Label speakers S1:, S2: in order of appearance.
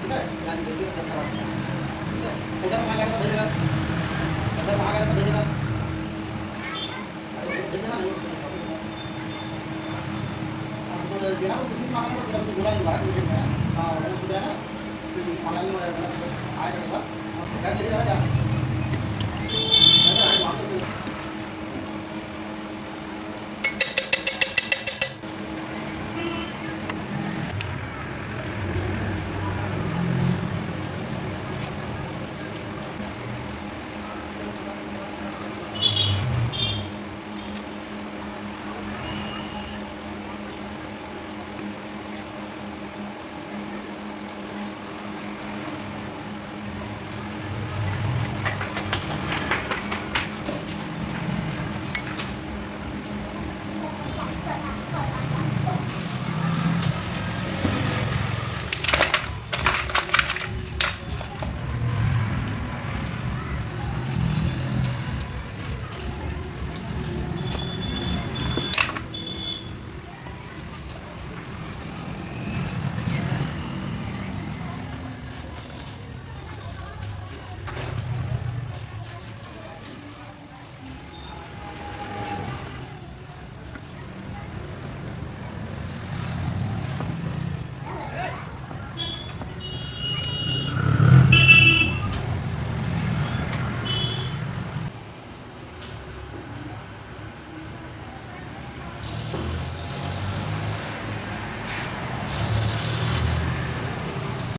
S1: ठीक है, यानी देखिए मतलब खराब होता है, ठीक है? इधर वहाँ जाकर भेजेगा, इधर वहाँ जाकर भेजेगा, अरे भेज देना नहीं उसमें प्रॉब्लम है। हाँ, तो देना तो किसी से माँगना तो तेरा कुछ बोला नहीं बाहर मीटिंग में। हाँ, मैंने पूछा है ना, ऑनलाइन में आएगा एक बार, कैश लेके जाना जा।